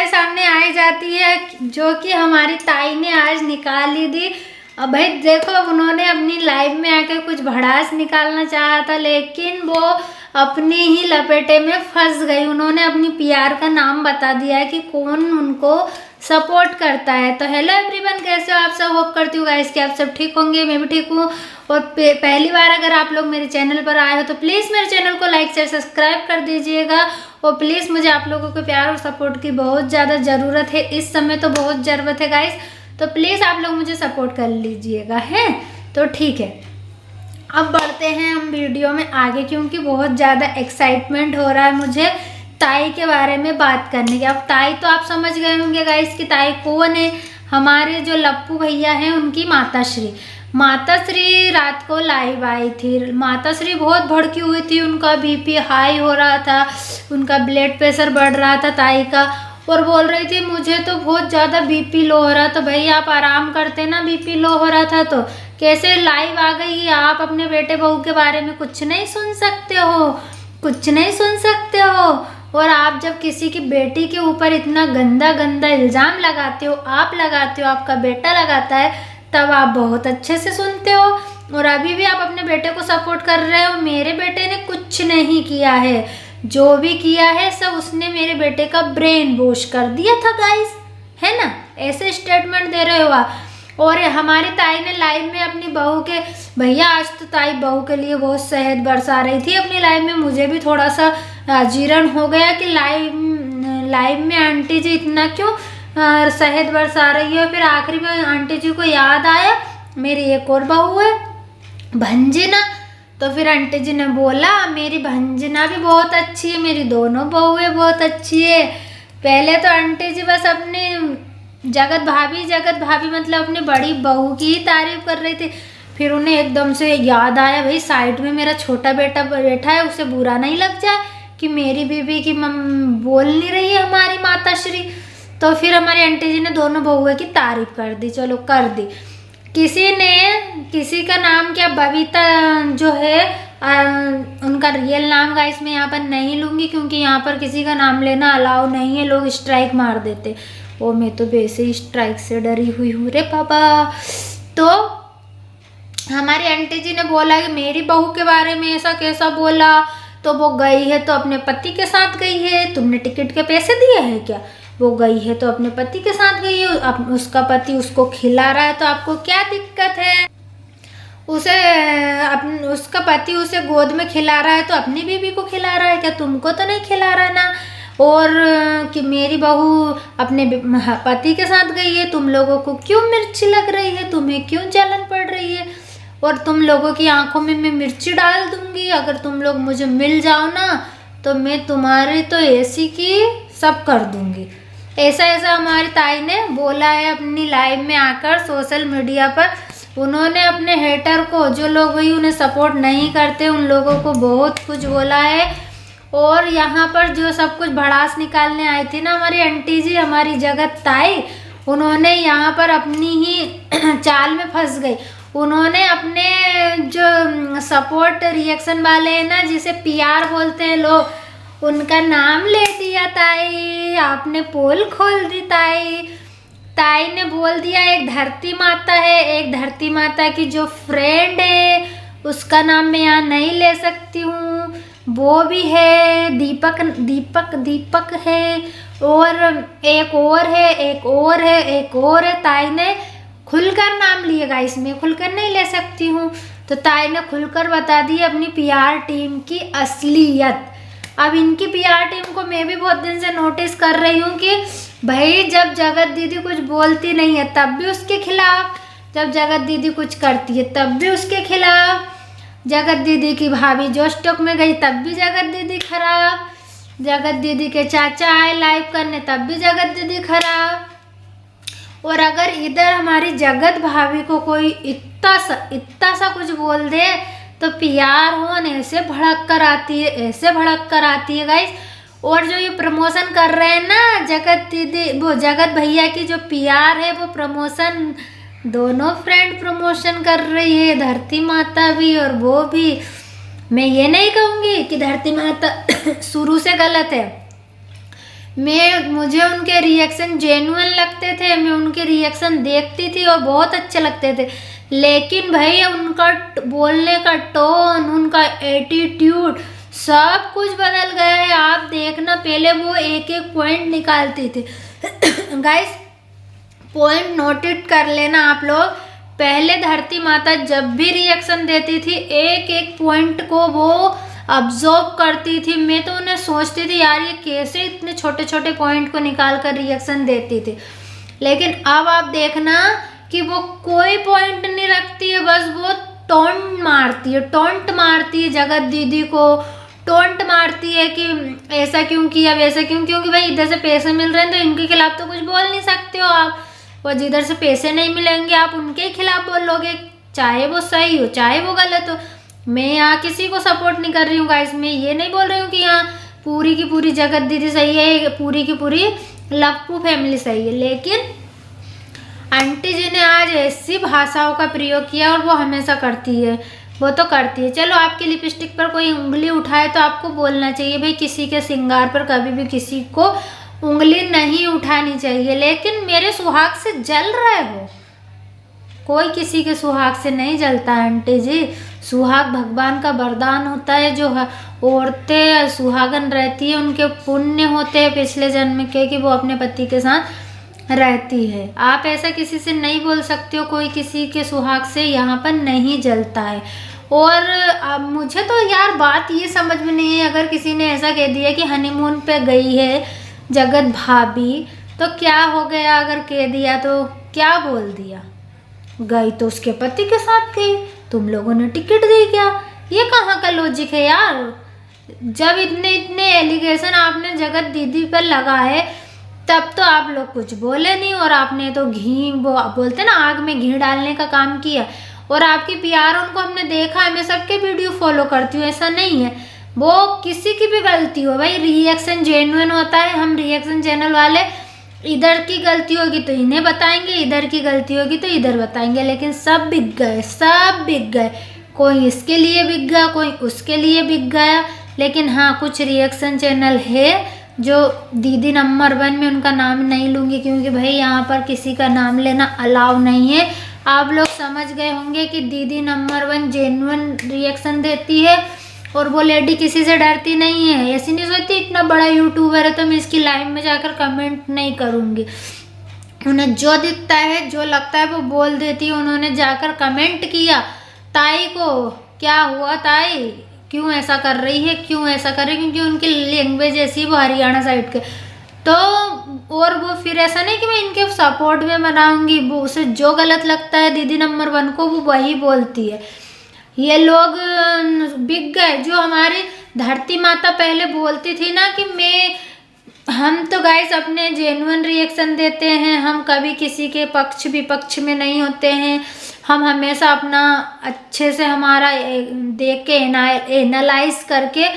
Guys सामने आई जाती है, जो कि हमारी ताई ने आज निकाल ली थी। अब भाई देखो, उन्होंने अपनी लाइफ में आकर कुछ भड़ास निकालना चाहा था, लेकिन वो अपनी ही लपेटे में फंस गई। उन्होंने अपनी पीआर का नाम बता दिया है कि कौन उनको सपोर्ट करता है। तो हेलो एवरीवन, कैसे हो आप सब? होप करती हूँ गाइस कि आप सब ठीक होंगे, मैं भी ठीक हूँ। और पहली बार अगर आप लोग मेरे चैनल पर आए हो तो प्लीज़ मेरे चैनल को लाइक शेयर सब्सक्राइब कर दीजिएगा। और प्लीज़ मुझे आप लोगों के प्यार और सपोर्ट की बहुत ज़्यादा ज़रूरत है, इस समय तो बहुत ज़रूरत है गाइस। तो प्लीज़ आप लोग मुझे सपोर्ट कर लीजिएगा, है तो ठीक है। अब बढ़ते हैं हम वीडियो में आगे, क्योंकि बहुत ज़्यादा एक्साइटमेंट हो रहा है मुझे ताई के बारे में बात करने की। अब ताई तो आप समझ गए होंगे गाइस कि ताई कौन है। हमारे जो लप्पू भैया हैं उनकी माताश्री रात को लाइव आई थी। माताश्री बहुत भड़की हुई थी, उनका बीपी हाई हो रहा था, उनका ब्लड प्रेशर बढ़ रहा था ताई का, और बोल रही थी मुझे तो बहुत ज़्यादा बीपी लो हो रहा। तो भाई आप आराम करते ना, बीपी लो हो रहा था तो कैसे लाइव आ गई? आप अपने बेटे बहू के बारे में कुछ नहीं सुन सकते हो, कुछ नहीं सुन सकते हो। और आप जब किसी की बेटी के ऊपर इतना गंदा गंदा इल्ज़ाम लगाते हो, आप लगाते हो, आपका बेटा लगाता है, तब आप बहुत अच्छे से सुनते हो। और अभी भी आप अपने बेटे को सपोर्ट कर रहे हो। मेरे बेटे ने कुछ नहीं किया है, जो भी किया है सब उसने मेरे बेटे का ब्रेन वॉश कर दिया था गाइस, है ना? ऐसे स्टेटमेंट दे रहे हो आप। और हमारी ताई ने लाइव में अपनी बहू के, भैया आज तो ताई बहू के लिए बहुत शहद बरसा रही थी अपनी लाइव में। मुझे भी थोड़ा सा जीर्ण हो गया कि लाइव में आंटी जी इतना क्यों शहद बरसा रही है। फिर आखिरी में आंटी जी को याद आया मेरी एक और बहू है भंजना, तो फिर आंटी जी ने बोला मेरी भंजना भी बहुत अच्छी है, मेरी दोनों बहुएं बहुत अच्छी है। पहले तो आंटी जी बस अपनी जगत भाभी मतलब अपनी बड़ी बहू की ही तारीफ कर रही थी। फिर उन्हें एकदम से याद आया, भाई साइड में मेरा छोटा बेटा बैठा है, उसे बुरा नहीं लग जाए कि मेरी बीबी की बोल नहीं रही है हमारी माताश्री। तो फिर हमारी आंटी जी ने दोनों बहुओं की तारीफ कर दी, चलो कर दी। किसी का नाम क्या, बबीता जो है उनका रियल नाम गाइस मैं यहाँ पर नहीं लूँगी, क्योंकि यहाँ पर किसी का नाम लेना अलाउ नहीं है, लोग स्ट्राइक मार देते। ओ मैं तो वैसे ही स्ट्राइक से डरी हुई हूँ रे बाबा। तो हमारी आंटी जी ने बोला कि मेरी बहू के बारे में ऐसा कैसा बोला, तो वो गई है तो अपने पति के साथ गई है, तुमने टिकट के पैसे दिए हैं क्या? वो गई है तो अपने पति के साथ गई है, अब उसका पति उसको खिला रहा है तो आपको क्या दिक्कत है? उसका पति उसे गोद में खिला रहा है तो अपनी बीबी को खिला रहा है क्या? तुमको तो नहीं खिला रहा ना। और कि मेरी बहू अपने पति के साथ गई है, तुम लोगों को क्यों मिर्ची लग रही है, तुम्हें क्यों जलन पड़ रही है? और तुम लोगों की आंखों में मैं मिर्ची डाल दूंगी अगर तुम लोग मुझे मिल जाओ ना, तो मैं तुम्हारी तो ऐसी की सब कर दूंगी। ऐसा हमारी ताई ने बोला है अपनी लाइव में आकर सोशल मीडिया पर। उन्होंने अपने हेटर को, जो लोग भाई उन्हें सपोर्ट नहीं करते, उन लोगों को बहुत कुछ बोला है। और यहाँ पर जो सब कुछ भड़ास निकालने आई थी ना हमारी आंटी जी, हमारी जगत ताई, उन्होंने यहाँ पर अपनी ही चाल में फंस गई। उन्होंने अपने जो सपोर्ट रिएक्शन वाले हैं ना, जिसे पीआर बोलते हैं लोग, उनका नाम ले दिया ताई। आपने पोल खोल दी ताई। ताई ने बोल दिया एक धरती माता है, एक धरती माता की जो फ्रेंड है उसका नाम मैं यहाँ नहीं ले सकती हूँ, वो भी है दीपक है, और एक और है। ताई ने खुलकर नाम लिए गाइस, मैं खुलकर नहीं ले सकती हूँ। तो ताई ने खुलकर बता दी अपनी पीआर टीम की असलियत। अब इनकी पीआर टीम को मैं भी बहुत दिन से नोटिस कर रही हूँ कि भाई जब जगत दीदी कुछ बोलती नहीं है तब भी उसके खिलाफ, जब जगत दीदी कुछ करती है तब भी उसके खिलाफ। जगत दीदी की भाभी जोस्टोक में गई तब भी जगत दीदी खराब, जगत दीदी के चाचा आए लाइव करने तब भी जगत दीदी खराब। और अगर इधर हमारी जगत भाभी को कोई इतना सा कुछ बोल दे तो पीआर होन ऐसे भड़क कर आती है गाइस। और जो ये प्रमोशन कर रहे हैं ना जगत दीदी, वो जगत भैया की जो पीआर है, वो प्रमोशन दोनों फ्रेंड प्रमोशन कर रही है, धरती माता भी और वो भी। मैं ये नहीं कहूँगी कि धरती माता शुरू से गलत है, मुझे उनके रिएक्शन जेन्युइन लगते थे, मैं उनके रिएक्शन देखती थी और बहुत अच्छे लगते थे। लेकिन भाई उनका बोलने का टोन, उनका एटीट्यूड सब कुछ बदल गया है। आप देखना, पहले वो एक एक पॉइंट निकालती थी। गाइस पॉइंट नोटेड कर लेना आप लोग। पहले धरती माता जब भी रिएक्शन देती थी एक एक पॉइंट को वो ऑब्जर्व करती थी। मैं तो उन्हें सोचती थी यार ये कैसे इतने छोटे छोटे पॉइंट को निकाल कर रिएक्शन देती थी। लेकिन अब आप देखना कि वो कोई पॉइंट नहीं रखती है, बस वो टोंट मारती है जगत दीदी को, टोंट मारती है कि ऐसा क्यों किया वैसा क्यों, क्योंकि भाई इधर से पैसे मिल रहे हैं तो इनके खिलाफ तो कुछ बोल नहीं सकते हो आप। और जिधर से पैसे नहीं मिलेंगे आप उनके खिलाफ बोलोगे, चाहे वो सही हो चाहे वो गलत हो। मैं यहाँ किसी को सपोर्ट नहीं कर रही हूँ गाइस, मैं ये नहीं बोल रही हूँ कि यहाँ पूरी की पूरी जगत दीदी सही है, पूरी की पूरी लप्पू फैमिली सही है। लेकिन आंटी जी ने आज ऐसी भाषाओं का प्रयोग किया और वो हमेशा करती है, वो तो करती है। चलो आपकी लिपस्टिक पर कोई उंगली उठाए तो आपको बोलना चाहिए भाई, किसी के श्रृंगार पर कभी भी किसी को उंगली नहीं उठानी चाहिए। लेकिन मेरे सुहाग से जल रहे हो, कोई किसी के सुहाग से नहीं जलता आंटी जी। सुहाग भगवान का वरदान होता है। जो औरतें सुहागन रहती है उनके पुण्य होते हैं पिछले जन्म के कि वो अपने पति के साथ रहती है। आप ऐसा किसी से नहीं बोल सकते हो, कोई किसी के सुहाग से यहाँ पर नहीं जलता है। और अब मुझे तो यार बात ये समझ में नहीं है, अगर किसी ने ऐसा कह दिया कि हनीमून पे गई है जगत भाभी तो क्या हो गया, अगर कह दिया तो क्या बोल दिया, गई तो उसके पति के साथ गई, तुम लोगों ने टिकट दी क्या? ये कहाँ का लॉजिक है यार। जब इतने इतने एलिगेशन आपने जगत दीदी पर लगाए तब तो आप लोग कुछ बोले नहीं, और आपने तो घी वो बोलते ना आग में घी डालने का काम किया। और आपकी पीआर उनको हमने देखा है, मैं सबके वीडियो फॉलो करती हूँ, ऐसा नहीं है वो किसी की भी गलती हो भाई, रिएक्शन जेन्युइन होता है। हम रिएक्शन चैनल वाले इधर की गलती होगी तो इन्हें बताएंगे, इधर की गलती होगी तो इधर बताएंगे। लेकिन सब बिक गए, सब बिक गए, कोई इसके लिए बिक गया, कोई उसके लिए बिक गया। लेकिन हाँ कुछ रिएक्शन चैनल है जो दीदी नंबर 1 में, उनका नाम नहीं लूँगी क्योंकि भाई यहाँ पर किसी का नाम लेना अलाउ नहीं है। आप लोग समझ गए होंगे कि दीदी नंबर 1 जेन्युइन रिएक्शन देती है और वो लेडी किसी से डरती नहीं है। ऐसी नहीं सोचती इतना बड़ा यूट्यूबर है तो मैं इसकी लाइव में जाकर कमेंट नहीं करूँगी। उन्हें जो दिखता है जो लगता है वो बोल देती है। उन्होंने जाकर कमेंट किया ताई को, क्या हुआ ताई, क्यों ऐसा कर रही है, क्यों ऐसा कर रही है, क्योंकि उनकी लैंग्वेज ऐसी, वो हरियाणा साइड के तो। और वो फिर ऐसा नहीं कि मैं इनके सपोर्ट में बनाऊंगी, वो उसे जो गलत लगता है दीदी नंबर 1 को वो वही बोलती है। ये लोग बिक गए। जो हमारी धरती माता पहले बोलती थी ना कि हम तो गाइस अपने जेन्युइन रिएक्शन देते हैं, हम कभी किसी के पक्ष विपक्ष में नहीं होते हैं, हम हमेशा अपना अच्छे से हमारा देख के एनालाइज करके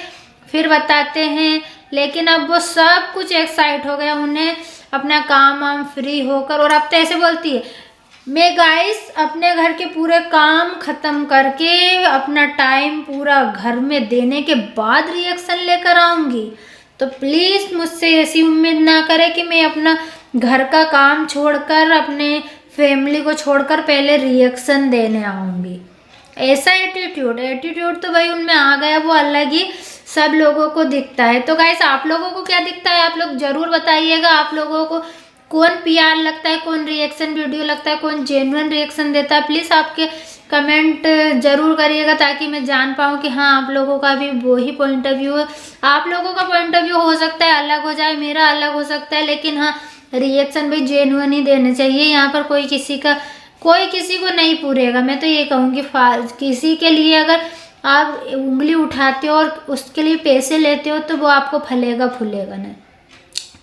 फिर बताते हैं। लेकिन अब वो सब कुछ एक्साइट हो गया, उन्हें अपना काम वाम फ्री होकर, और अब तो ऐसे बोलती है मैं गाइस अपने घर के पूरे काम ख़त्म करके अपना टाइम पूरा घर में देने के बाद रिएक्शन लेकर आऊँगी। तो प्लीज़ मुझसे ऐसी उम्मीद ना करें कि मैं अपना घर का काम छोड़कर, अपने फैमिली को छोड़कर पहले रिएक्शन देने आऊँगी। ऐसा एटीट्यूड तो भाई उनमें आ गया, वो अलग ही सब लोगों को दिखता है। तो गाइस आप लोगों को क्या दिखता है, आप लोग ज़रूर बताइएगा। आप लोगों को कौन पीआर लगता है, कौन रिएक्शन वीडियो लगता है, कौन जेन्युइन रिएक्शन देता है, प्लीज़ आपके कमेंट ज़रूर करिएगा ताकि मैं जान पाऊँ कि हाँ आप लोगों का भी वही पॉइंट ऑफ व्यू है। आप लोगों का पॉइंट ऑफ व्यू हो सकता है अलग हो जाए, मेरा अलग हो सकता है, लेकिन हाँ रिएक्शन भी जेन्युइन ही देने चाहिए। यहाँ पर कोई किसी को नहीं पूरेगा। मैं तो ये कहूँगी किसी के लिए अगर आप उंगली उठाते हो और उसके लिए पैसे लेते हो तो वो आपको फलेगा फूलेगा नहीं।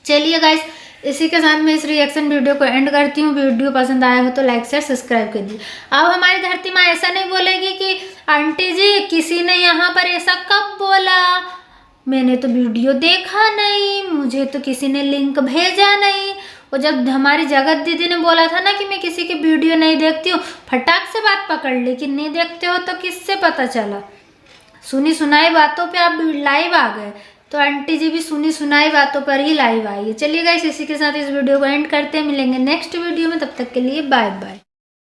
चलिए गाइस, इसी के साथ मैं इस रिएक्शन वीडियो को एंड करती हूँ। वीडियो पसंद आया हो तो लाइक शेयर सब्सक्राइब कर दीजिए। अब हमारी धरती माँ ऐसा नहीं बोलेगी कि आंटी जी किसी ने यहाँ पर ऐसा कब बोला, मैंने तो वीडियो देखा नहीं, मुझे तो किसी ने लिंक भेजा नहीं। और जब हमारी जगत दीदी ने बोला था ना कि मैं किसी की वीडियो नहीं देखती हूँ, फटाक से बात पकड़ ली कि नहीं देखते हो तो किससे पता चला, सुनी सुनाई बातों पे आप लाइव आ गए। तो आंटी जी भी सुनी सुनाई बातों पर ही लाइव आई है। चलिए गाइस, इसी के साथ इस वीडियो को एंड करते हैं। मिलेंगे नेक्स्ट वीडियो में, तब तक के लिए बाय बाय।